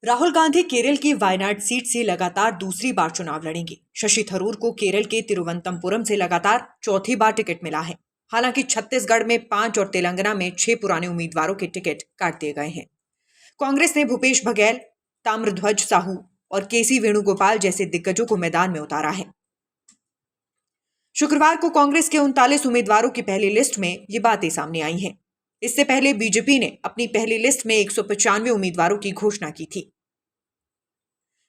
राहुल गांधी केरल की वायनाड सीट से लगातार दूसरी बार चुनाव लड़ेंगे। शशि थरूर को केरल के तिरुवनंतपुरम से लगातार चौथी बार टिकट मिला है। हालांकि छत्तीसगढ़ में 5 और तेलंगाना में 6 पुराने उम्मीदवारों के टिकट काट दिए गए हैं। कांग्रेस ने भूपेश बघेल, ताम्रध्वज साहू और केसी वेणुगोपाल जैसे दिग्गजों को मैदान में उतारा है। शुक्रवार को कांग्रेस के 39 उम्मीदवारों की पहली लिस्ट में ये बातें सामने आई हैं। इससे पहले बीजेपी ने अपनी पहली लिस्ट में 195 उम्मीदवारों की घोषणा की थी।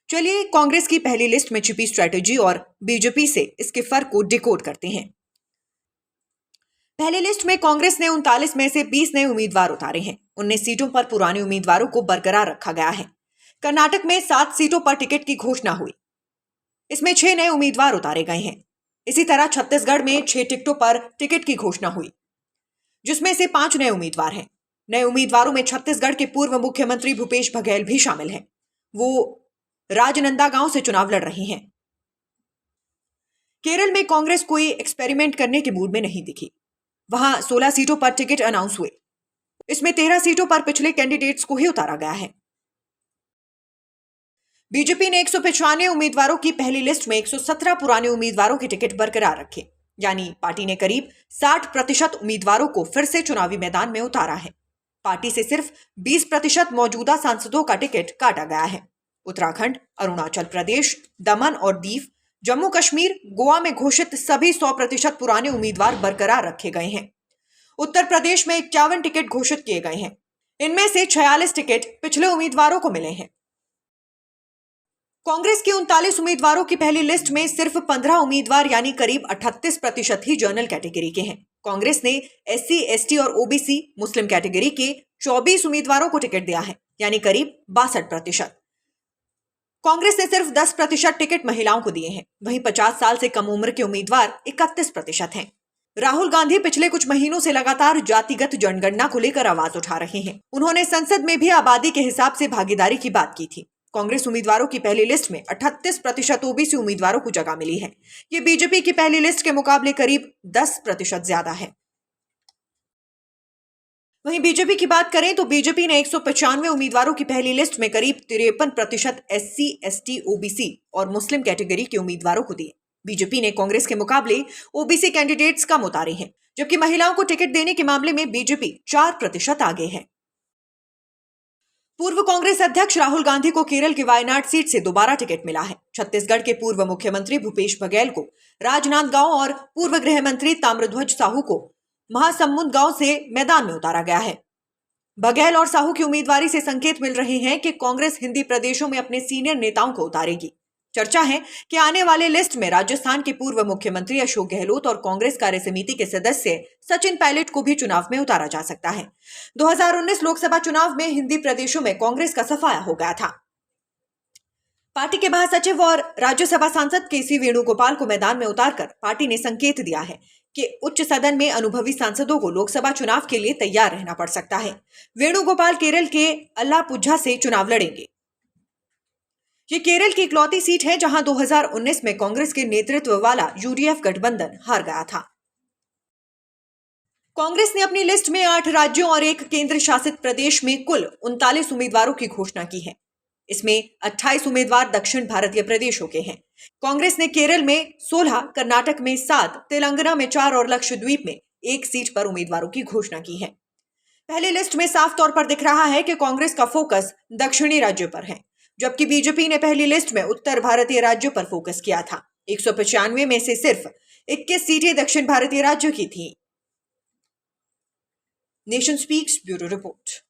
चलिए कांग्रेस की पहली लिस्ट में छिपी स्ट्रेटेजी और बीजेपी से इसके फर्क को डिकोड करते हैं। पहली लिस्ट में कांग्रेस ने 39 में से 20 नए उम्मीदवार उतारे हैं। 19 सीटों पर पुराने उम्मीदवारों को बरकरार रखा गया है। कर्नाटक में 7 सीटों पर टिकट की घोषणा हुई। इसमें 6 नए उम्मीदवार उतारे गए हैं। इसी तरह छत्तीसगढ़ में 6 टिकटों पर टिकट की घोषणा हुई, जिसमें से 5 नए उम्मीदवार हैं। नए उम्मीदवारों में छत्तीसगढ़ के पूर्व मुख्यमंत्री भूपेश बघेल भी शामिल हैं। वो राजनांदगांव से चुनाव लड़ रही हैं। केरल में कांग्रेस कोई एक्सपेरिमेंट करने के मूड में नहीं दिखी। वहां 16 सीटों पर टिकट अनाउंस हुए। इसमें 13 सीटों पर पिछले कैंडिडेट्स को ही उतारा गया है। बीजेपी ने 195 उम्मीदवारों की पहली लिस्ट में 117 पुराने उम्मीदवारों के टिकट बरकरार रखे, यानी पार्टी ने करीब 60% उम्मीदवारों को फिर से चुनावी मैदान में उतारा है। पार्टी से सिर्फ 20% मौजूदा सांसदों का टिकट काटा गया है। उत्तराखंड, अरुणाचल प्रदेश, दमन और दीव, जम्मू कश्मीर, गोवा में घोषित सभी 100% पुराने उम्मीदवार बरकरार रखे गए हैं। उत्तर प्रदेश में 51 टिकट घोषित किए गए हैं। इनमें से 46 टिकट पिछले उम्मीदवारों को मिले हैं। कांग्रेस के 39 उम्मीदवारों की पहली लिस्ट में सिर्फ 15 उम्मीदवार यानी करीब 38% ही जनरल कैटेगरी के हैं। कांग्रेस ने SC, ST और OBC मुस्लिम कैटेगरी के 24 उम्मीदवारों को टिकट दिया है, यानी करीब 62%। कांग्रेस ने सिर्फ 10% टिकट महिलाओं को दिए हैं। वहीं 50 साल से कम उम्र के उम्मीदवार 31% हैं। राहुल गांधी पिछले कुछ महीनों से लगातार जातिगत जनगणना को लेकर आवाज उठा रहे हैं। उन्होंने संसद में भी आबादी के हिसाब से भागीदारी की बात की थी। कांग्रेस उम्मीदवारों की पहली लिस्ट में 38% OBC उम्मीदवारों को जगह मिली है। ये बीजेपी की पहली लिस्ट के मुकाबले करीब 10% ज्यादा है। वहीं बीजेपी की बात करें तो बीजेपी ने 195 उम्मीदवारों की पहली लिस्ट में करीब 53% SC, ST, OBC और मुस्लिम कैटेगरी के उम्मीदवारों को दिए। बीजेपी ने कांग्रेस के मुकाबले OBC कैंडिडेट्स कम उतारे हैं, जबकि महिलाओं को टिकट देने के मामले में बीजेपी 4% आगे है। पूर्व कांग्रेस अध्यक्ष राहुल गांधी को केरल की वायनाड सीट से दोबारा टिकट मिला है। छत्तीसगढ़ के पूर्व मुख्यमंत्री भूपेश बघेल को राजनांदगांव और पूर्व गृह मंत्री ताम्रध्वज साहू को महासमुंद गांव से मैदान में उतारा गया है। बघेल और साहू की उम्मीदवारी से संकेत मिल रहे हैं कि कांग्रेस हिंदी प्रदेशों में अपने सीनियर नेताओं को उतारेगी। चर्चा है कि आने वाले लिस्ट में राजस्थान के पूर्व मुख्यमंत्री अशोक गहलोत और कांग्रेस कार्य समिति के सदस्य सचिन पायलट को भी चुनाव में उतारा जा सकता है। 2019 लोकसभा चुनाव में हिंदी प्रदेशों में कांग्रेस का सफाया हो गया था। पार्टी के महासचिव और राज्यसभा सांसद केसी वेणुगोपाल को मैदान में उतारकर पार्टी ने संकेत दिया है कि उच्च सदन में अनुभवी सांसदों को लोकसभा चुनाव के लिए तैयार रहना पड़ सकता है। वेणुगोपाल केरल के अल्लापुझा से चुनाव लड़ेंगे। ये केरल की इकलौती सीट है जहां 2019 में कांग्रेस के नेतृत्व वाला UDF गठबंधन हार गया था। कांग्रेस ने अपनी लिस्ट में 8 राज्यों और 1 केंद्र शासित प्रदेश में कुल 39 उम्मीदवारों की घोषणा की है। इसमें 28 उम्मीदवार दक्षिण भारतीय प्रदेशों के हैं। कांग्रेस ने केरल में 16, कर्नाटक में 7, तेलंगाना में 4 और लक्षद्वीप में 1 सीट पर उम्मीदवारों की घोषणा की है। पहली लिस्ट में साफ तौर पर दिख रहा है कि कांग्रेस का फोकस दक्षिणी राज्यों पर है, जबकि बीजेपी ने पहली लिस्ट में उत्तर भारतीय राज्यों पर फोकस किया था। 195 में से सिर्फ 21 सीटें दक्षिण भारतीय राज्यों की थी। Nation speaks bureau report.